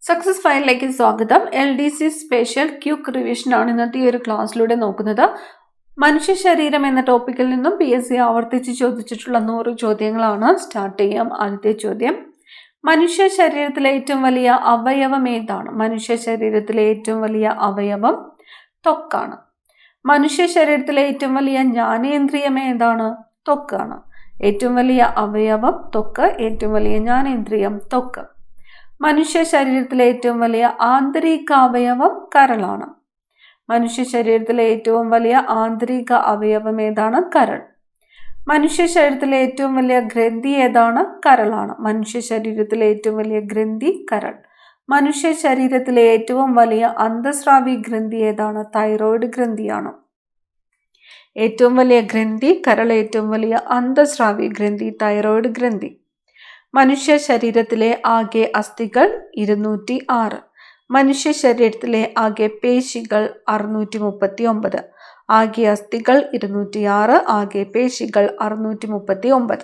Success ഫയലിലേക്ക് സ്വാഗതം. LDC special quake revision ആണ് ഇന്നത്തെ ഈ ഒരു ക്ലാസ്സിലൂടെ നോക്കുന്നത്. മനുഷ്യ ശരീരം എന്ന ടോപ്പിക്കിൽ നിന്നും PSC ആവർത്തിച്ച് ചോദിച്ചിട്ടുള്ള 100 ചോദ്യങ്ങളാണ്. സ്റ്റാർട്ട് ചെയ്യാം. ആദ്യത്തെ ചോദ്യം, മനുഷ്യ ശരീരത്തിലെ ഏറ്റവും വലിയ അവയവം ഏതാണ്? മനുഷ്യ ശരീരത്തിലെ ഏറ്റവും വലിയ അവയവം ത്വക്കാണ്. മനുഷ്യ ശരീരത്തിലെ ഏറ്റവും വലിയ ജ്ഞാനേന്ദ്രിയം ഏതാണ്? ത്വക്കാണ്. ഏറ്റവും വലിയ അവയവം ത്വക്ക്, ഏറ്റവും വലിയ ജ്ഞാനേന്ദ്രിയം ത്വക്ക്. മനുഷ്യ ശരീരത്തിലെ ഏറ്റവും വലിയ ആന്തരിക അവയവം കരളാണ്. മനുഷ്യ ശരീരത്തിലെ ഏറ്റവും വലിയ ആന്തരിക അവയവം ഏതാണ്? കരൾ. മനുഷ്യ ശരീരത്തിലെ ഏറ്റവും വലിയ ഗ്രന്ഥി ഏതാണ്? കരളാണ്. മനുഷ്യ ശരീരത്തിലെ ഏറ്റവും വലിയ ഗ്രന്ഥി കരൾ. മനുഷ്യ ശരീരത്തിലെ ഏറ്റവും വലിയ അന്തസ്രാവി ഗ്രന്ഥി ഏതാണ്? തൈറോയിഡ് ഗ്രന്ഥിയാണ്. ഏറ്റവും വലിയ ഗ്രന്ഥി കരൾ, ഏറ്റവും വലിയ അന്തസ്രാവി ഗ്രന്ഥി തൈറോയിഡ് ഗ്രന്ഥി. മനുഷ്യ ശരീരത്തിലെ ആകെ അസ്ഥികൾ 206. മനുഷ്യ ശരീരത്തിലെ ആകെ പേശികൾ 639. ആകെ അസ്ഥികൾ 206, ആകെ പേശികൾ 639.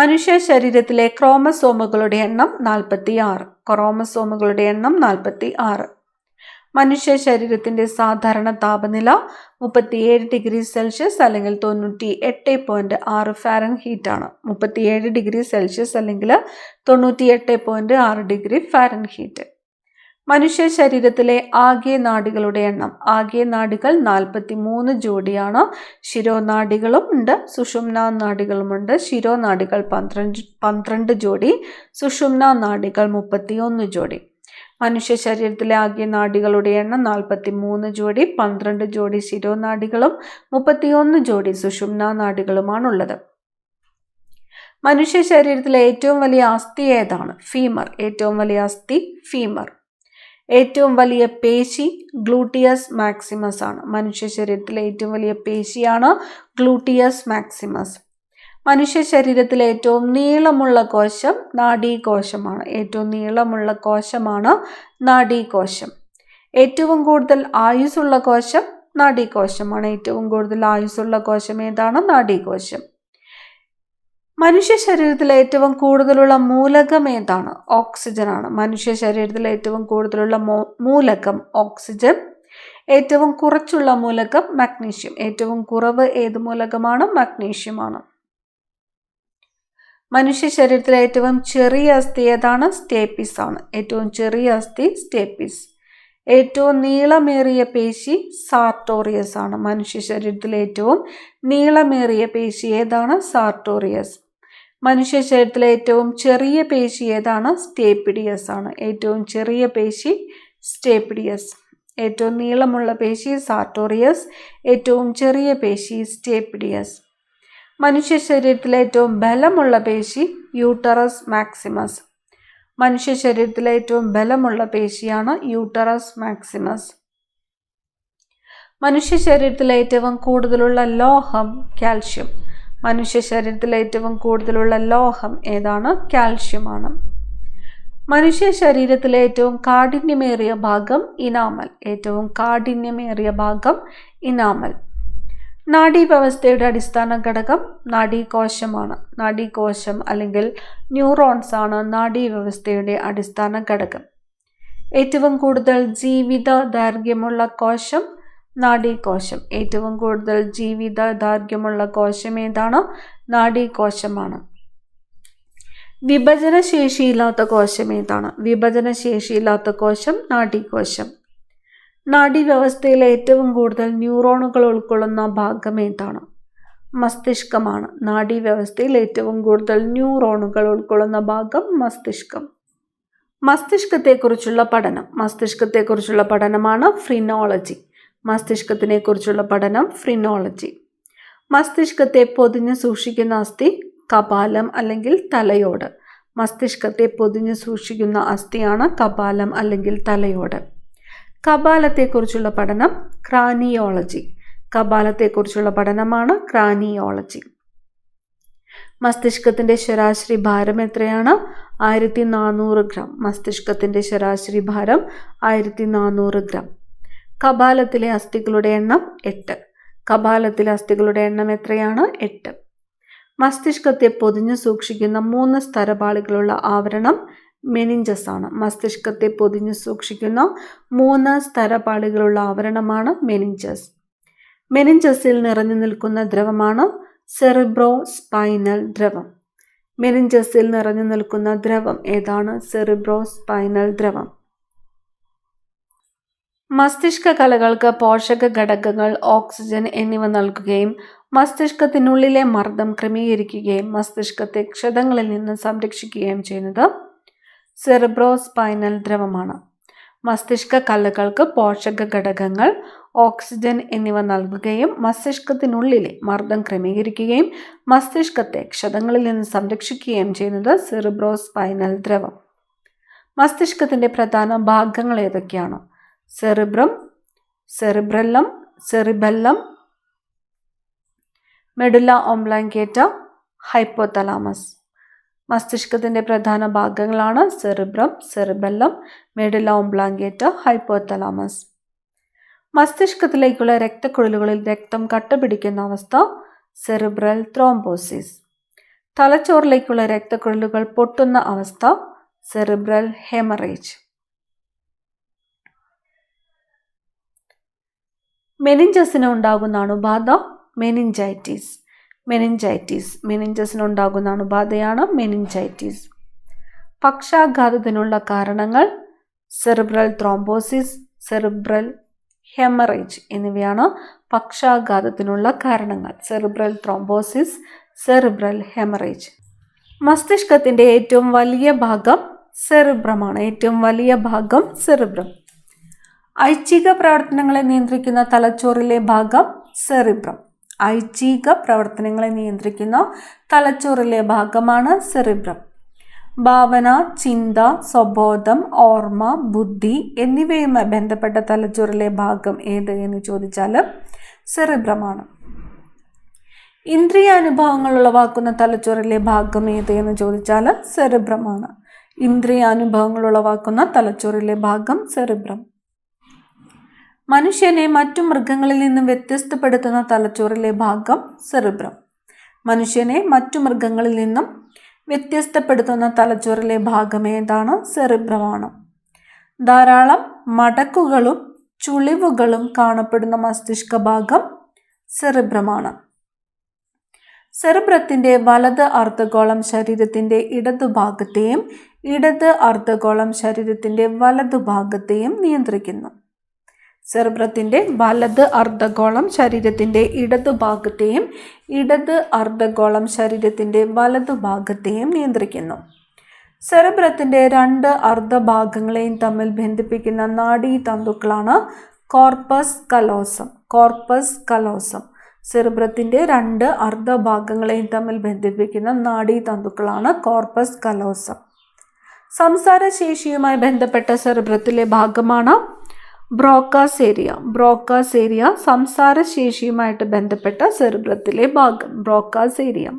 മനുഷ്യ ശരീരത്തിലെ ക്രോമസോമുകളുടെ എണ്ണം 46. ക്രോമസോമുകളുടെ എണ്ണം 46. മനുഷ്യ ശരീരത്തിന്റെ സാധാരണ താപനില 37 ഡിഗ്രി സെൽഷ്യസ് അല്ലെങ്കിൽ 98.6 ഫാരൻഹീറ്റ് ആണ്. 37 ഡിഗ്രി സെൽഷ്യസ് അല്ലെങ്കിൽ 98.6 ഡിഗ്രി ഫാരൻഹീറ്റ്. മനുഷ്യ ശരീരത്തിലെ ആകെ നാഡികളുടെ എണ്ണം. ആകെ നാഡികൾ 43 ജോഡിയാണ്. ശിരോനാഡികളും ഉണ്ട്, സുഷുമ്നാ നാഡികളുമുണ്ട്. ശിരോനാഡികൾ 12 ജോഡി, സുഷുമ്നാ നാഡികൾ 31 ജോഡി. മനുഷ്യ ശരീരത്തിലെ ആകെ നാഡികളുടെ എണ്ണം 43 ജോഡി, 12 ജോഡി ശിരോനാഡികളും 31 ജോഡി സുഷുമ്നാ നാഡികളുമാണുള്ളത്. മനുഷ്യ ശരീരത്തിലെ ഏറ്റവും വലിയ അസ്ഥി ഏതാണ്? ഫീമർ. ഏറ്റവും വലിയ അസ്ഥി ഫീമർ. ഏറ്റവും വലിയ പേശി ഗ്ലൂട്ടിയസ് മാക്സിമസ് ആണ്. മനുഷ്യ ശരീരത്തിലെ ഏറ്റവും വലിയ പേശിയാണ് ഗ്ലൂട്ടിയസ് മാക്സിമസ്. മനുഷ്യ ശരീരത്തിലെ ഏറ്റവും നീളമുള്ള കോശം നാഡീകോശമാണ്. ഏറ്റവും നീളമുള്ള കോശമാണ് നാഡീകോശം. ഏറ്റവും കൂടുതൽ ആയുസ്സുള്ള കോശം നാഡീകോശമാണ്. ഏറ്റവും കൂടുതൽ ആയുസ്സുള്ള കോശം ഏതാണ്? നാഡീകോശം. മനുഷ്യ ശരീരത്തിലെ ഏറ്റവും കൂടുതലുള്ള മൂലകം ഏതാണ്? ഓക്സിജൻ ആണ്. മനുഷ്യ ശരീരത്തിലെ ഏറ്റവും കൂടുതലുള്ള മൂലകം ഓക്സിജൻ. ഏറ്റവും കുറച്ചുള്ള മൂലകം മഗ്നീഷ്യം. ഏറ്റവും കുറവ് ഏത് മൂലകമാണ്? മഗ്നീഷ്യമാണ്. മനുഷ്യ ശരീരത്തിലെ ഏറ്റവും ചെറിയ അസ്ഥി ഏതാണ്? സ്റ്റേപ്പിസ് ആണ്. ഏറ്റവും ചെറിയ അസ്ഥി സ്റ്റേപ്പിസ്. ഏറ്റവും നീളമേറിയ പേശി സാർട്ടോറിയസ് ആണ്. മനുഷ്യ ശരീരത്തിലെ ഏറ്റവും നീളമേറിയ പേശി ഏതാണ്? സാർട്ടോറിയസ്. മനുഷ്യ ശരീരത്തിലെ ഏറ്റവും ചെറിയ പേശി ഏതാണ്? സ്റ്റേപ്പിഡിയസ് ആണ്. ഏറ്റവും ചെറിയ പേശി സ്റ്റേപ്പിഡിയസ്. ഏറ്റവും നീളമുള്ള പേശി സാർട്ടോറിയസ്, ഏറ്റവും ചെറിയ പേശി സ്റ്റേപ്പിഡിയസ്. മനുഷ്യ ശരീരത്തിലെ ഏറ്റവും ബലമുള്ള പേശി യൂട്ടറസ് മാക്സിമസ്. മനുഷ്യ ശരീരത്തിലെ ഏറ്റവും ബലമുള്ള പേശിയാണ് യൂട്ടറസ് മാക്സിമസ്. മനുഷ്യ ശരീരത്തിലെ ഏറ്റവും കൂടുതലുള്ള ലോഹം കാൽഷ്യം. മനുഷ്യ ശരീരത്തിലെ ഏറ്റവും കൂടുതലുള്ള ലോഹം ഏതാണ്? കാൽഷ്യമാണ്. മനുഷ്യ ശരീരത്തിലെ ഏറ്റവും കാഠിന്യമേറിയ ഭാഗം ഇനാമൽ. ഏറ്റവും കാഠിന്യമേറിയ ഭാഗം ഇനാമൽ. നാഡീവ്യവസ്ഥയുടെ അടിസ്ഥാന ഘടകം നാഡീകോശമാണ്. നാഡീകോശം അല്ലെങ്കിൽ ന്യൂറോൺസ് ആണ് നാഡീവ്യവസ്ഥയുടെ അടിസ്ഥാന ഘടകം. ഏറ്റവും കൂടുതൽ ജീവിത ദൈർഘ്യമുള്ള കോശം നാഡീകോശം. ഏറ്റവും കൂടുതൽ ജീവിത ദൈർഘ്യമുള്ള കോശം ഏതാണ്? നാഡീകോശമാണ്. വിഭജനശേഷിയില്ലാത്ത കോശം ഏതാണ്? വിഭജനശേഷിയില്ലാത്ത കോശം നാഡീകോശം. നാഡീവ്യവസ്ഥയിലെ ഏറ്റവും കൂടുതൽ ന്യൂറോണുകൾ ഉൾക്കൊള്ളുന്ന ഭാഗം ഏതാണ്? മസ്തിഷ്കമാണ്. നാഡീവ്യവസ്ഥയിൽ ഏറ്റവും കൂടുതൽ ന്യൂറോണുകൾ ഉൾക്കൊള്ളുന്ന ഭാഗം മസ്തിഷ്കം. മസ്തിഷ്കത്തെക്കുറിച്ചുള്ള പഠനം. മസ്തിഷ്കത്തെക്കുറിച്ചുള്ള പഠനമാണ് ഫ്രിനോളജി. മസ്തിഷ്കത്തിനെ കുറിച്ചുള്ള പഠനം ഫ്രിനോളജി. മസ്തിഷ്കത്തെ പൊതിഞ്ഞു സൂക്ഷിക്കുന്ന അസ്ഥി കപാലം അല്ലെങ്കിൽ തലയോട്. മസ്തിഷ്കത്തെ പൊതിഞ്ഞു സൂക്ഷിക്കുന്ന അസ്ഥിയാണ് കപാലം അല്ലെങ്കിൽ തലയോട്. കപാലത്തെക്കുറിച്ചുള്ള പഠനം ക്രാനിയോളജി. കപാലത്തെക്കുറിച്ചുള്ള പഠനമാണ് ക്രാനിയോളജി. മസ്തിഷ്കത്തിന്റെ ശരാശരി ഭാരം എത്രയാണ്? 1400 ഗ്രാം. മസ്തിഷ്കത്തിന്റെ ശരാശരി ഭാരം 1400 ഗ്രാം. കപാലത്തിലെ അസ്ഥികളുടെ എണ്ണം 8. കപാലത്തിലെ അസ്ഥികളുടെ എണ്ണം എത്രയാണ്? 8. മസ്തിഷ്കത്തെ പൊതിഞ്ഞു സൂക്ഷിക്കുന്ന 3 സ്തരപാളികളുള്ള ആവരണം മെനിഞ്ചസ് ആണ്. മസ്തിഷ്കത്തെ പൊതിഞ്ഞു സൂക്ഷിക്കുന്ന 3 സ്തരപാളികളുള്ള ആവരണമാണ് മെനിഞ്ചസ്. മെനിഞ്ചസിൽ നിറഞ്ഞു നിൽക്കുന്ന ദ്രവമാണ് സെറിബ്രോ സ്പൈനൽ ദ്രവം. മെനിഞ്ചസിൽ നിറഞ്ഞു നിൽക്കുന്ന ദ്രവം ഏതാണ്? സെറിബ്രോ സ്പൈനൽ ദ്രവം. മസ്തിഷ്ക കലകൾക്ക് പോഷക ഘടകങ്ങൾ, ഓക്സിജൻ എന്നിവ നൽകുകയും മസ്തിഷ്കത്തിനുള്ളിലെ മർദ്ദം ക്രമീകരിക്കുകയും മസ്തിഷ്കത്തെ ക്ഷതങ്ങളിൽ നിന്ന് സംരക്ഷിക്കുകയും ചെയ്യുന്നത് സെറിബ്രോ സ്പൈനൽ ദ്രവമാണ്. മസ്തിഷ്ക കലകൾക്ക് പോഷക ഘടകങ്ങൾ, ഓക്സിജൻ എന്നിവ നൽകുകയും മസ്തിഷ്കത്തിനുള്ളിലെ മർദ്ദം ക്രമീകരിക്കുകയും മസ്തിഷ്കത്തെ ക്ഷതങ്ങളിൽ നിന്ന് സംരക്ഷിക്കുകയും ചെയ്യുന്നത് സെറിബ്രോ സ്പൈനൽ ദ്രവം. മസ്തിഷ്കത്തിന്റെ പ്രധാന ഭാഗങ്ങൾ ഏതൊക്കെയാണ്? Cerebrum, cerebellum, cerebellum, medulla oblongata, hypothalamus. മസ്തിഷ്കത്തിന്റെ പ്രധാന ഭാഗങ്ങളാണ് cerebrum, cerebellum, medulla oblongata, hypothalamus. മസ്തിഷ്കത്തിലേക്കുള്ള രക്തക്കുഴലുകളിൽ രക്തം കട്ടപിടിക്കുന്ന അവസ്ഥ സെറിബ്രൽ ത്രോംബോസിസ്. തലച്ചോറിലേക്കുള്ള രക്തക്കുഴലുകൾ പൊട്ടുന്ന അവസ്ഥ സെറിബ്രൽ ഹെമറേജ്. മെനിഞ്ചസിന് ഉണ്ടാകുന്ന അണുബാധ മെനിഞ്ചൈറ്റിസ്. മെനിഞ്ചസിനുണ്ടാകുന്ന അണുബാധയാണ് മെനിഞ്ചൈറ്റിസ്. പക്ഷാഘാതത്തിനുള്ള കാരണങ്ങൾ സെറിബ്രൽ ത്രോംബോസിസ്, സെറിബ്രൽ ഹെമറേജ് എന്നിവയാണ് പക്ഷാഘാതത്തിനുള്ള കാരണങ്ങൾ. Cerebral thrombosis, cerebral haemorrhage. മസ്തിഷ്കത്തിന്റെ ഏറ്റവും വലിയ ഭാഗം സെറിബ്രമാണ്. ഐച്ഛിക പ്രവർത്തനങ്ങളെ നിയന്ത്രിക്കുന്ന തലച്ചോറിലെ ഭാഗം സെറിബ്രം. ഭാഗമാണ് സെറിബ്രം. ഭാവന, ചിന്ത, സ്വബോധം, ഓർമ്മ, ബുദ്ധി എന്നിവയുമായി ബന്ധപ്പെട്ട തലച്ചോറിലെ ഭാഗം ഏത് എന്ന് ചോദിച്ചാൽ സെറിബ്രമാണ്. ഇന്ദ്രിയാനുഭവങ്ങൾ ഉളവാക്കുന്ന തലച്ചോറിലെ ഭാഗം ഏത് എന്ന് ചോദിച്ചാൽ സെറിബ്രമാണ്. മനുഷ്യനെ മറ്റു മൃഗങ്ങളിൽ നിന്നും വ്യത്യസ്തപ്പെടുത്തുന്ന തലച്ചോറിലെ ഭാഗം സെറിബ്രം. തലച്ചോറിലെ ഭാഗം ഏതാണ്? സെറിബ്രമാണ്. ധാരാളം മടക്കുകളും ചുളിവുകളും കാണപ്പെടുന്ന മസ്തിഷ്ക ഭാഗം സെറിബ്രമാണ്. സെറിബ്രത്തിന്റെ വലത് അർദ്ധഗോളം ശരീരത്തിന്റെ ഇടതുഭാഗത്തെയും ഇടത് അർദ്ധഗോളം ശരീരത്തിന്റെ വലതുഭാഗത്തെയും നിയന്ത്രിക്കുന്നു. സെറിബ്രത്തിന്റെ വലത് അർദ്ധഗോളം ശരീരത്തിന്റെ ഇടതുഭാഗത്തെയും ഇടത് അർദ്ധഗോളം ശരീരത്തിന്റെ വലതുഭാഗത്തെയും നിയന്ത്രിക്കുന്നു. സെറിബ്രത്തിന്റെ 2 അർദ്ധഭാഗങ്ങളെയും തമ്മിൽ ബന്ധിപ്പിക്കുന്ന നാഡീതന്തുക്കളാണ് കോർപ്പസ് കലോസം. സെറിബ്രത്തിന്റെ 2 അർദ്ധഭാഗങ്ങളെയും തമ്മിൽ ബന്ധിപ്പിക്കുന്ന നാഡീതന്തുക്കളാണ് കോർപ്പസ് കലോസം. സംസാരശേഷിയുമായി ബന്ധപ്പെട്ട സെറിബ്രത്തിലെ ഭാഗമാണ് ബ്രോക്കാസ് ഏരിയ. സംസാരശേഷിയുമായിട്ട് ബന്ധപ്പെട്ട സെറിബ്രത്തിലെ ഭാഗം ബ്രോക്കാസ് ഏരിയ.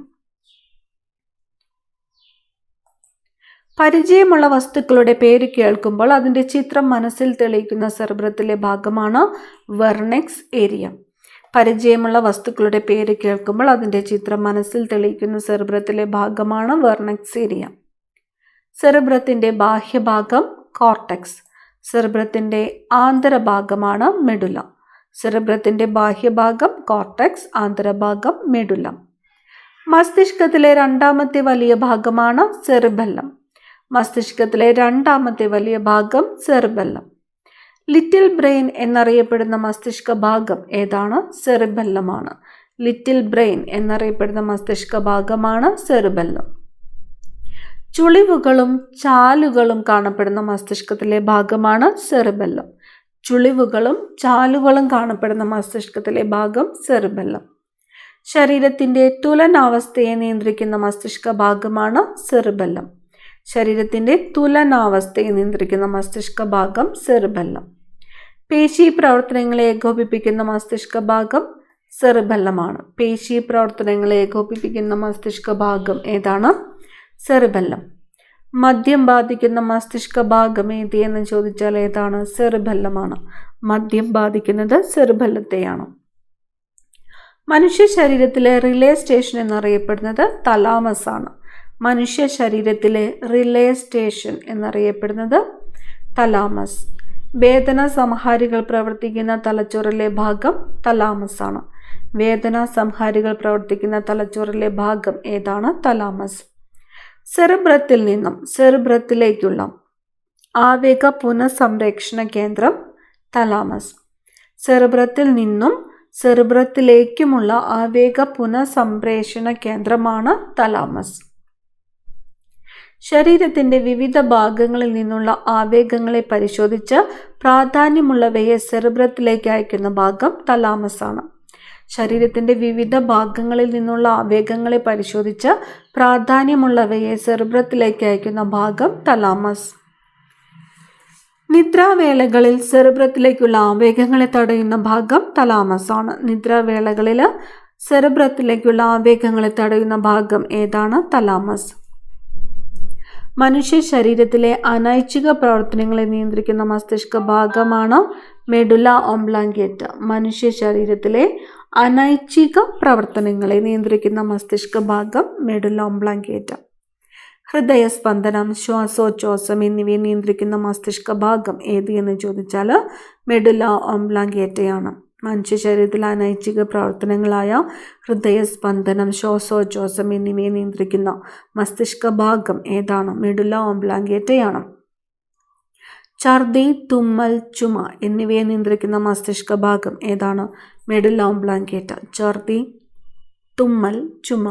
പരിചയമുള്ള വസ്തുക്കളുടെ പേര് കേൾക്കുമ്പോൾ അതിന്റെ ചിത്രം മനസ്സിൽ തെളിയിക്കുന്ന സെറിബ്രത്തിലെ ഭാഗമാണ് വെർണെക്സ് ഏരിയ. പരിചയമുള്ള വസ്തുക്കളുടെ പേര് കേൾക്കുമ്പോൾ അതിന്റെ ചിത്രം മനസ്സിൽ തെളിയിക്കുന്ന സെറിബ്രത്തിലെ ഭാഗമാണ് വെർണെക്സ് ഏരിയ. സെറിബ്രത്തിന്റെ ബാഹ്യഭാഗം കോർട്ടെക്സ്. സെറിബ്രത്തിന്റെ ആന്തരഭാഗമാണ് മെഡുല. സെറിബ്രത്തിന്റെ ബാഹ്യഭാഗം കോർട്ടെക്സ്, ആന്തരഭാഗം മെഡുല. മസ്തിഷ്കത്തിലെ രണ്ടാമത്തെ വലിയ ഭാഗമാണ് സെറിബെല്ലം. ലിറ്റിൽ ബ്രെയിൻ എന്നറിയപ്പെടുന്ന മസ്തിഷ്ക ഭാഗം ഏതാണ്? സെറിബെല്ലമാണ്. ചുളിവുകളും ചാലുകളും കാണപ്പെടുന്ന മസ്തിഷ്കത്തിലെ ഭാഗമാണ് സെറിബെല്ലം. ശരീരത്തിന്റെ തുലനാവസ്ഥയെ നിയന്ത്രിക്കുന്ന മസ്തിഷ്ക ഭാഗമാണ് സെറിബെല്ലം. പേശി പ്രവർത്തനങ്ങളെ ഏകോപിപ്പിക്കുന്ന മസ്തിഷ്ക ഭാഗം സെറിബെല്ലമാണ്. ഏതാണ്? സെറിബെല്ലം. മദ്യം ബാധിക്കുന്ന മസ്തിഷ്ക ഭാഗം ഏത് എന്ന് ചോദിച്ചാൽ ഏതാണ്? സെറിബെല്ലമാണ്. മദ്യം ബാധിക്കുന്നത് സെറിബെല്ലത്തെയാണ്. മനുഷ്യ ശരീരത്തിലെ റിലേ സ്റ്റേഷൻ എന്നറിയപ്പെടുന്നത് തലാമസ് ആണ്. മനുഷ്യ ശരീരത്തിലെ റിലേ സ്റ്റേഷൻ എന്നറിയപ്പെടുന്നത് തലാമസ്. വേദന സംഹാരികൾ പ്രവർത്തിക്കുന്ന തലച്ചോറിലെ ഭാഗം തലാമസ് ആണ്. വേദന സംഹാരികൾ പ്രവർത്തിക്കുന്ന തലച്ചോറിലെ ഭാഗം ഏതാണ്? തലാമസ്. സെറിബ്രത്തിൽ നിന്നും സെറിബ്രത്തിലേക്കുള്ള ആവേഗ പുനഃസംരക്ഷണ കേന്ദ്രം തലാമസ്. സെറിബ്രത്തിൽ നിന്നും സെറിബ്രത്തിലേക്കുമുള്ള ആവേഗ പുനഃസംപ്രേഷണ കേന്ദ്രമാണ് തലാമസ്. ശരീരത്തിൻ്റെ വിവിധ ഭാഗങ്ങളിൽ നിന്നുള്ള ആവേഗങ്ങളെ പരിശോധിച്ച് പ്രാധാന്യമുള്ളവയെ സെറിബ്രത്തിലേക്ക് അയക്കുന്ന ഭാഗം തലാമസ് ആണ്. ശരീരത്തിൻ്റെ വിവിധ ഭാഗങ്ങളിൽ നിന്നുള്ള ആവേഗങ്ങളെ പരിശോധിച്ച് പ്രാധാന്യമുള്ളവയെ സെറിബ്രത്തിലേക്ക് അയക്കുന്ന ഭാഗം തലാമസ്. നിദ്രാവേളകളിൽ സെറിബ്രത്തിലേക്കുള്ള ആവേഗങ്ങളെ തടയുന്ന ഭാഗം തലാമസ് ആണ്. നിദ്രാവേളകളിൽ സെറിബ്രത്തിലേക്കുള്ള ആവേഗങ്ങളെ തടയുന്ന ഭാഗം ഏതാണ്? തലാമസ്. മനുഷ്യ ശരീരത്തിലെ അനൈച്ഛിക പ്രവർത്തനങ്ങളെ നിയന്ത്രിക്കുന്ന മസ്തിഷ്ക ഭാഗമാണ് മെഡുല ഒബ്ലോങ്കേറ്റ. മനുഷ്യ ശരീരത്തിലെ അനൈച്ഛിക പ്രവർത്തനങ്ങളെ നിയന്ത്രിക്കുന്ന മസ്തിഷ്ക ഭാഗം മെഡുല ഒബ്ലോങ്കേറ്റ. ഹൃദയസ്പന്ദനം, ശ്വാസോച്ഛ്വാസം എന്നിവയെ നിയന്ത്രിക്കുന്ന മസ്തിഷ്ക ഭാഗം ഏത് എന്ന് ചോദിച്ചാൽ മെഡുല ഒബ്ലോങ്കേറ്റയാണ്. മനുഷ്യ ശരീരത്തിലെ അനൈച്ഛിക പ്രവർത്തനങ്ങളായ ഹൃദയസ്പന്ദനം, ശ്വാസോച്ഛ്വാസം എന്നിവയെ നിയന്ത്രിക്കുന്ന മസ്തിഷ്ക ഭാഗം ഏതാണ്? മെഡുല ഒബ്ലോങ്കേറ്റയാണ്. ഛർദി, തുമ്മൽ, ചുമ എന്നിവയെ നിയന്ത്രിക്കുന്ന മസ്തിഷ്ക ഭാഗം ഏതാണ്? Medulla oblongata. ഛർദി, തുമ്മൽ, ചുമ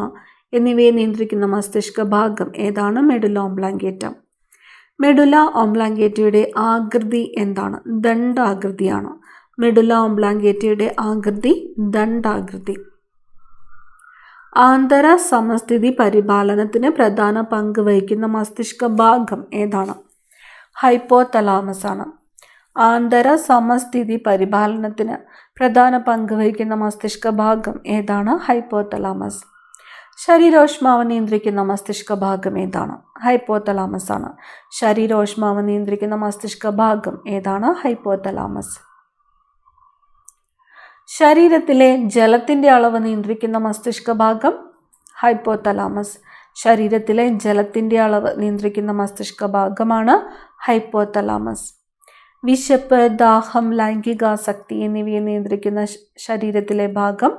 എന്നിവയെ നിയന്ത്രിക്കുന്ന മസ്തിഷ്ക ഭാഗം ഏതാണ്? Medulla oblongata. മെഡുല ഒബ്ലോങ്കേറ്റയുടെ ആകൃതി എന്താണ്? ദണ്ഡാകൃതിയാണ്. മെഡുല ഒബ്ലോങ്കേറ്റയുടെ ആകൃതി ദണ്ഡാകൃതി. ആന്തര സമസ്ഥിതി പരിപാലനത്തിന് പ്രധാന പങ്ക് വഹിക്കുന്ന മസ്തിഷ്ക ഭാഗം ഏതാണ്? ഹൈപ്പോതലാമസ് ആണ്. ആന്തര സമസ്ഥിതി പരിപാലനത്തിന് പ്രധാന പങ്ക് വഹിക്കുന്ന മസ്തിഷ്ക ഭാഗം ഏതാണ്? ഹൈപ്പോതലാമസ്. ശരീരോഷ്മാവ് നിയന്ത്രിക്കുന്ന മസ്തിഷ്ക ഭാഗം ഏതാണ്? ഹൈപ്പോതലാമസ് ആണ്. ശരീരോഷ്മാവ് നിയന്ത്രിക്കുന്ന മസ്തിഷ്ക ഭാഗം ഏതാണ്? ഹൈപ്പോതലാമസ്. ശരീരത്തിലെ ജലത്തിൻ്റെ അളവ് നിയന്ത്രിക്കുന്ന മസ്തിഷ്ക ഭാഗം ഹൈപ്പോതലാമസ്. ശരീരത്തിലെ ജലത്തിൻ്റെ അളവ് നിയന്ത്രിക്കുന്ന മസ്തിഷ്ക ഭാഗമാണ് ഹൈപ്പോതലാമസ്. വിശപ്പ്, ദാഹം, ലൈംഗികാസക്തി എന്നിവയെ നിയന്ത്രിക്കുന്ന ശരീരത്തിലെ ഭാഗം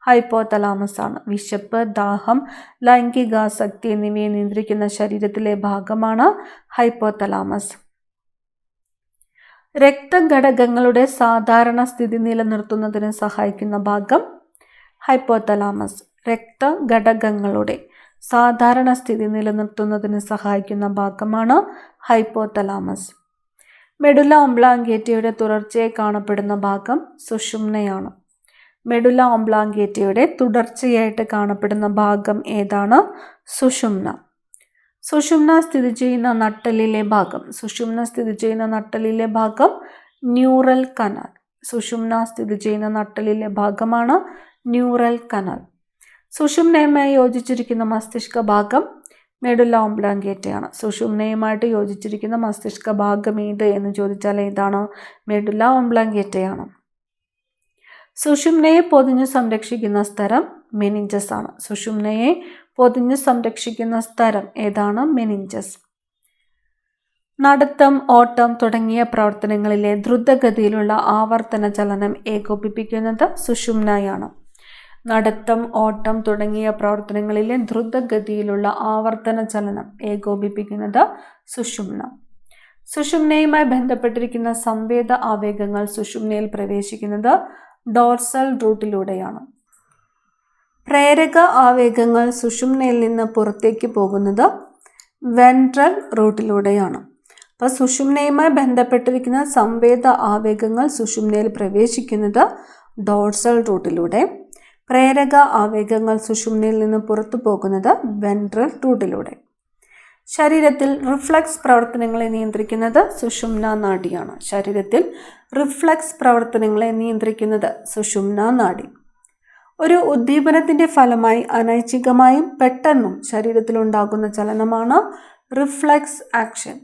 ഹൈപ്പോതലാമസ് ആണ്. വിശപ്പ്, ദാഹം, ലൈംഗികാസക്തി എന്നിവയെ നിയന്ത്രിക്കുന്ന ശരീരത്തിലെ ഭാഗമാണ് ഹൈപ്പോതലാമസ്. രക്തഘടകങ്ങളുടെ സാധാരണ സ്ഥിതി നിലനിർത്തുന്നതിന് സഹായിക്കുന്ന ഭാഗം ഹൈപ്പോതലാമസ്. രക്തഘടകങ്ങളുടെ സാധാരണ സ്ഥിതി നിലനിർത്തുന്നതിന് സഹായിക്കുന്ന ഭാഗമാണ് ഹൈപ്പോതലാമസ്. മെഡുല ഒബ്ലോങ്കേറ്റയുടെ തുടർച്ചയായി കാണപ്പെടുന്ന ഭാഗം സുഷുമ്നയാണ്. മെഡുല ഒബ്ലോങ്കേറ്റയുടെ തുടർച്ചയായിട്ട് കാണപ്പെടുന്ന ഭാഗം ഏതാണ്? സുഷുമ്ന. സുഷുമ്ന സ്ഥിതി ചെയ്യുന്ന നട്ടെല്ലിലെ ഭാഗം ന്യൂറൽ കനാൽ. സുഷുമ്ന സ്ഥിതി ചെയ്യുന്ന നട്ടെല്ലിലെ ഭാഗമാണ് ന്യൂറൽ കനാൽ. സുഷുമ്നയുമായി യോജിച്ചിരിക്കുന്ന മസ്തിഷ്ക ഭാഗം മെഡുല ഒബ്ലോങ്കേറ്റയാണ്. സുഷുമ്നയുമായിട്ട് യോജിച്ചിരിക്കുന്ന മസ്തിഷ്ക ഭാഗം ഏത് എന്ന് ചോദിച്ചാൽ ഏതാണ്? മെഡുല ഒബ്ലോങ്കേറ്റയാണ്. സുഷുമ്നയെ പൊതിഞ്ഞു സംരക്ഷിക്കുന്ന സ്ഥലം മെനിഞ്ചസ് ആണ്. സുഷുമ്നയെ പൊതിഞ്ഞു സംരക്ഷിക്കുന്ന സ്ഥലം ഏതാണ്? മെനിഞ്ചസ്. നടത്തം, ഓട്ടം തുടങ്ങിയ പ്രവർത്തനങ്ങളിലെ ദ്രുതഗതിയിലുള്ള ആവർത്തന ചലനം ഏകോപിപ്പിക്കുന്നത് സുഷുമ്നയാണ്. നടത്തം, ഓട്ടം തുടങ്ങിയ പ്രവർത്തനങ്ങളിലെ ദ്രുതഗതിയിലുള്ള ആവർത്തന ചലനം ഏകോപിപ്പിക്കുന്നത് സുഷുമ്ന. സുഷുമ്നയുമായി ബന്ധപ്പെട്ടിരിക്കുന്ന സംവേദ ആവേഗങ്ങൾ സുഷുമ്നയിൽ പ്രവേശിക്കുന്നത് ഡോർസൽ റൂട്ടിലൂടെയാണ്. പ്രേരക ആവേഗങ്ങൾ സുഷുമ്നയിൽ നിന്ന് പുറത്തേക്ക് പോകുന്നത് വെൻട്രൽ റൂട്ടിലൂടെയാണ്. അപ്പോൾ സുഷുമ്നയുമായി ബന്ധപ്പെട്ടിരിക്കുന്ന സംവേദ ആവേഗങ്ങൾ സുഷുമ്നയിൽ പ്രവേശിക്കുന്നത് ഡോർസൽ റൂട്ടിലൂടെ, പ്രേരക ആവേഗങ്ങൾ സുഷുമ്നയിൽ നിന്ന് പുറത്തു പോകുന്നത് വെൻട്രൽ റൂട്ടിലൂടെ. ശരീരത്തിൽ റിഫ്ലക്സ് പ്രവർത്തനങ്ങളെ നിയന്ത്രിക്കുന്നത് സുഷുമ്നാ നാഡിയാണ്. ശരീരത്തിൽ റിഫ്ലക്സ് പ്രവർത്തനങ്ങളെ നിയന്ത്രിക്കുന്നത് സുഷുമ്നാ നാഡി. ഒരു ഉദ്ദീപനത്തിൻ്റെ ഫലമായി അനൈച്ഛികമായും പെട്ടെന്നും ശരീരത്തിലുണ്ടാകുന്ന ചലനമാണ് റിഫ്ലക്സ് ആക്ഷൻ.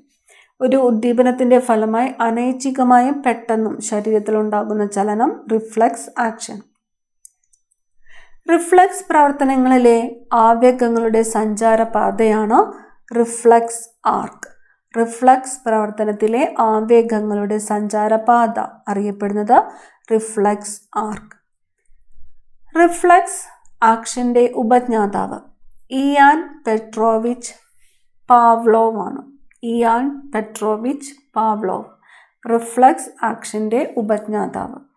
ഒരു ഉദ്ദീപനത്തിൻ്റെ ഫലമായി അനൈച്ഛികമായും പെട്ടെന്നും ശരീരത്തിലുണ്ടാകുന്ന ചലനം റിഫ്ലക്സ് ആക്ഷൻ. റിഫ്ലക്സ് പ്രവർത്തനങ്ങളിലെ ആവേഗങ്ങളുടെ സഞ്ചാരപാതയാണ് റിഫ്ലക്സ് ആർക്ക്. റിഫ്ലക്സ് പ്രവർത്തനത്തിലെ ആവേഗങ്ങളുടെ സഞ്ചാരപാത അറിയപ്പെടുന്നത് റിഫ്ലക്സ് ആർക്ക്. റിഫ്ലക്സ് ആക്ഷന്റെ ഉപജ്ഞാതാവ് ഇയാൻ പെട്രോവിച്ച് പാവ്ലോവ് ആണ്. ഇയാൻ പെട്രോവിച്ച് പാവ്ലോവ് റിഫ്ലക്സ് ആക്ഷന്റെ ഉപജ്ഞാതാവ്.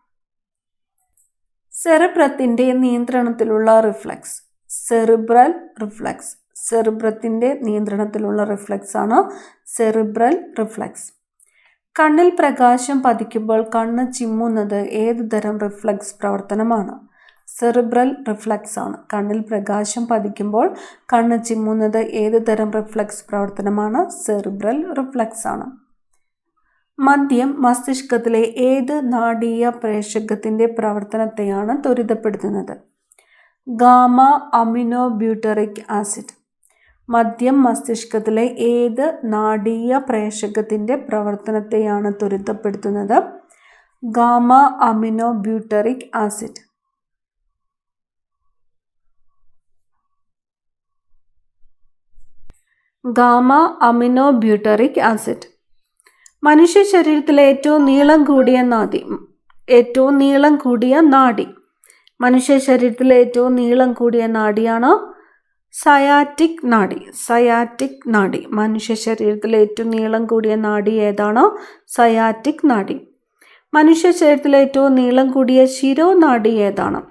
സെറിബ്രത്തിന്റെ നിയന്ത്രണത്തിലുള്ള റിഫ്ലക്സ് സെറിബ്രൽ റിഫ്ലക്സ്. സെറിബ്രത്തിന്റെ നിയന്ത്രണത്തിലുള്ള റിഫ്ലക്സ് ആണ് സെറിബ്രൽ റിഫ്ലക്സ്. കണ്ണിൽ പ്രകാശം പതിക്കുമ്പോൾ കണ്ണ് ചിമ്മുന്നത് ഏത് തരം റിഫ്ലക്സ് പ്രവർത്തനമാണ്? സെറിബ്രൽ റിഫ്ലക്സ് ആണ്. കണ്ണിൽ പ്രകാശം പതിക്കുമ്പോൾ കണ്ണ് ചിമ്മുന്നത് ഏത് തരം റിഫ്ലക്സ് പ്രവർത്തനമാണ്? സെറിബ്രൽ റിഫ്ലക്സ് ആണ്. മദ്യം മസ്തിഷ്കത്തിലെ ഏത് നാഡീയ പ്രേഷകത്തിന്റെ പ്രവർത്തനത്തെയാണ് ത്വരിതപ്പെടുത്തുന്നത്? Gamma aminobutyric acid. മദ്യം മസ്തിഷ്കത്തിലെ ഏത് നാഡീയ പ്രേഷകത്തിന്റെ പ്രവർത്തനത്തെയാണ് ത്വരിതപ്പെടുത്തുന്നത്? Gamma aminobutyric acid. Gamma aminobutyric acid. മനുഷ്യ ശരീരത്തിലെ ഏറ്റവും നീളം കൂടിയ നാഡി മനുഷ്യ ശരീരത്തിലെ ഏറ്റവും നീളം കൂടിയ നാഡിയാണ് സയാറ്റിക് നാഡി. സയാറ്റിക് നാഡി. മനുഷ്യ ശരീരത്തിലെ ഏറ്റവും നീളം കൂടിയ നാഡി ഏതാണ്? സയാറ്റിക് നാഡി. മനുഷ്യ ശരീരത്തിലെ ഏറ്റവും നീളം കൂടിയ ശിരോനാഡി ഏതാണ്?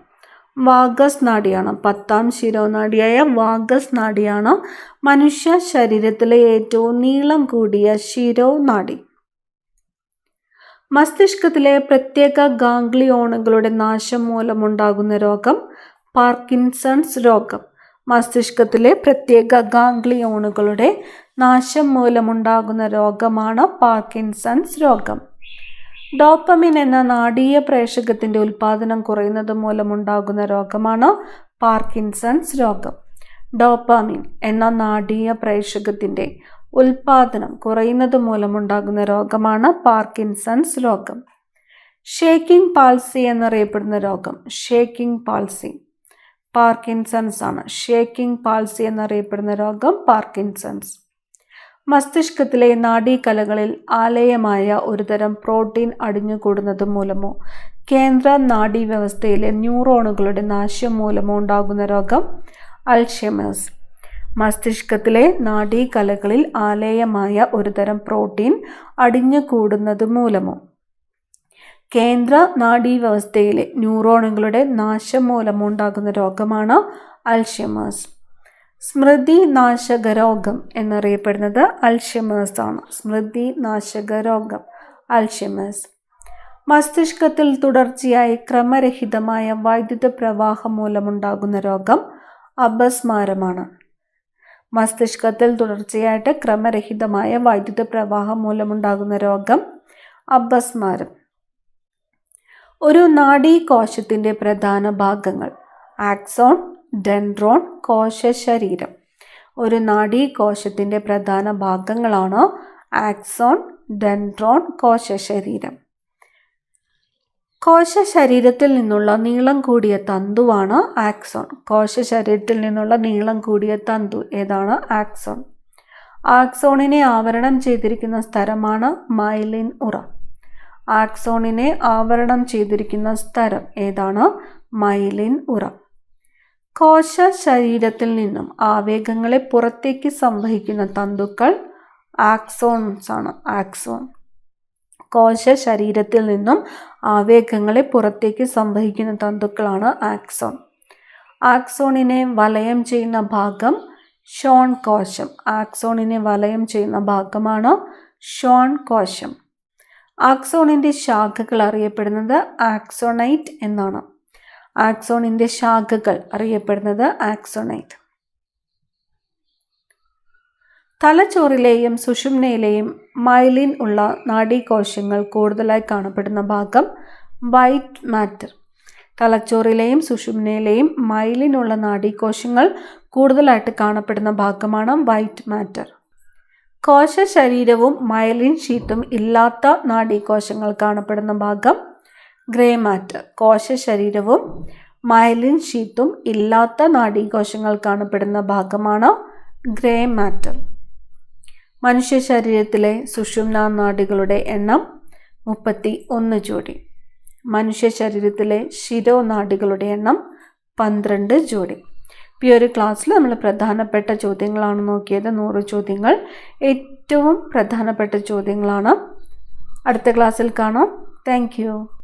വാഗസ് നാഡിയാണ്. 10ാം ശിരോനാഡിയായ വാഗസ് നാഡിയാണ് മനുഷ്യ ശരീരത്തിലെ ഏറ്റവും നീളം കൂടിയ ശിരോനാഡി. മസ്തിഷ്കത്തിലെ പ്രത്യേക ഗാംഗ്ലിയോണുകളുടെ നാശം മൂലമുണ്ടാകുന്ന രോഗം പാർക്കിൻസൺസ് രോഗം. മസ്തിഷ്കത്തിലെ പ്രത്യേക ഗാംഗ്ലിയോണുകളുടെ നാശം മൂലമുണ്ടാകുന്ന രോഗമാണ് പാർക്കിൻസൺസ് രോഗം. ഡോപ്പമിൻ എന്ന നാഡീയ പ്രേഷകത്തിന്റെ ഉൽപാദനം കുറയുന്നത് മൂലമുണ്ടാകുന്ന രോഗമാണ് പാർക്കിൻസൺസ് രോഗം. ഡോപ്പമിൻ എന്ന നാഡീയ പ്രേഷകത്തിന്റെ ഉൽപാദനം കുറയുന്നത് മൂലമുണ്ടാകുന്ന രോഗമാണ് പാർക്കിൻസൺസ് രോഗം. ഷേക്കിംഗ് പാൾസി എന്നറിയപ്പെടുന്ന രോഗം ഷേക്കിംഗ് പാൾസി. പാർക്കിൻസൺസ് ആണ്. ഷേക്കിംഗ് പാൾസി എന്നറിയപ്പെടുന്ന രോഗം പാർക്കിൻസൺസ്. മസ്തിഷ്കത്തിലെ നാഡീകലകളിൽ ആലേയമായ ഒരുതരം പ്രോട്ടീൻ അടിഞ്ഞുകൂടുന്നത് മൂലമോ കേന്ദ്ര നാഡീവ്യവസ്ഥയിലെ ന്യൂറോണുകളുടെ നാശം മൂലമോ ഉണ്ടാകുന്ന രോഗം അൽഷൈമേഴ്സ്. മസ്തിഷ്കത്തിലെ നാഡീകലകളിൽ ആലേയമായ ഒരുതരം പ്രോട്ടീൻ അടിഞ്ഞുകൂടുന്നത് മൂലമോ കേന്ദ്ര നാഡീവ്യവസ്ഥയിലെ ന്യൂറോണുകളുടെ നാശം മൂലമോ ഉണ്ടാകുന്ന രോഗമാണ് അൽഷൈമേഴ്സ്. സ്മൃതി നാശക രോഗം എന്നറിയപ്പെടുന്നത് അൽഷൈമേഴ്സ് ആണ്. സ്മൃതി നാശക രോഗം അൽഷൈമേഴ്സ്. മസ്തിഷ്കത്തിൽ തുടർച്ചയായി ക്രമരഹിതമായ വൈദ്യുത പ്രവാഹം മൂലമുണ്ടാകുന്ന രോഗം അപസ്മാരമാണ്. മസ്തിഷ്കത്തിൽ തുടർച്ചയായിട്ട് ക്രമരഹിതമായ വൈദ്യുത പ്രവാഹം മൂലമുണ്ടാകുന്ന രോഗം അപസ്മാരം. ഒരു നാഡീകോശത്തിന്റെ പ്രധാന ഭാഗങ്ങൾ ആക്സോൺ, ഡെൻഡ്രോൺ, കോശശരീരം. ഒരു നാഡീകോശത്തിന്റെ പ്രധാന ഭാഗങ്ങളാണ് ആക്സോൺ, ഡെൻഡ്രോൺ, കോശശരീരം. കോശശരീരത്തിൽ നിന്നുള്ള നീളം കൂടിയ തന്തുവാണ് ആക്സോൺ. കോശശരീരത്തിൽ നിന്നുള്ള നീളം കൂടിയ തന്തു ഏതാണ്? ആക്സോൺ. ആക്സോണിനെ ആവരണം ചെയ്തിരിക്കുന്ന സ്ഥലമാണ് മൈലിൻ ഉറ. ആക്സോണിനെ ആവരണം ചെയ്തിരിക്കുന്ന സ്ഥലം ഏതാണ്? മൈലിൻ ഉറ. കോശശരീരത്തിൽ നിന്നും ആവേഗങ്ങളെ പുറത്തേക്ക് സംവഹിക്കുന്ന തന്തുക്കൾ ആക്സോൺസ് ആണ്. ആക്സോൺ. കോശശരീരത്തിൽ നിന്നും ആവേഗങ്ങളെ പുറത്തേക്ക് സംവഹിക്കുന്ന തന്തുക്കളാണ് ആക്സോൺ. ആക്സോണിനെ വലയം ചെയ്യുന്ന ഭാഗം ഷോൺ കോശം. ആക്സോണിനെ വലയം ചെയ്യുന്ന ഭാഗമാണ് ഷോൺ കോശം. ആക്സോണിന്റെ ശാഖകൾ അറിയപ്പെടുന്നത് ആക്സോണൈറ്റ് എന്നാണ്. ആക്സോണിന്റെ ശാഖകൾ അറിയപ്പെടുന്നത് ആക്സോണൈറ്റ്. തലച്ചോറിലെയും സുഷുമ്നയിലെയും മൈലിൻ ഉള്ള നാഡീകോശങ്ങൾ കൂടുതലായി കാണപ്പെടുന്ന ഭാഗം വൈറ്റ് മാറ്റർ. തലച്ചോറിലെയും സുഷുമ്നയിലെയും മൈലിൻ ഉള്ള നാഡീകോശങ്ങൾ കൂടുതലായിട്ട് കാണപ്പെടുന്ന ഭാഗമാണ് വൈറ്റ് മാറ്റർ. കോശശരീരവും മൈലിൻ ഷീറ്റും ഇല്ലാത്ത നാഡീകോശങ്ങൾ കാണപ്പെടുന്ന ഭാഗം ഗ്രേ മാറ്റർ. കോശശരീരവും മൈലിൻ ഷീത്തും ഇല്ലാത്ത നാഡീകോശങ്ങൾ കാണപ്പെടുന്ന ഭാഗമാണ് ഗ്രേ മാറ്റർ. മനുഷ്യ ശരീരത്തിലെ സുഷുമ്നാ നാഡികളുടെ എണ്ണം 31 ജോഡി. മനുഷ്യ ശരീരത്തിലെ ശിരോനാഡികളുടെ എണ്ണം 12 ജോഡി. ഈ ഒരു ക്ലാസ്സിൽ നമ്മൾ പ്രധാനപ്പെട്ട ചോദ്യങ്ങളാണ് നോക്കിയത്. 100 ചോദ്യങ്ങൾ ഏറ്റവും പ്രധാനപ്പെട്ട ചോദ്യങ്ങളാണ്. അടുത്ത ക്ലാസ്സിൽ കാണാം. Thank you.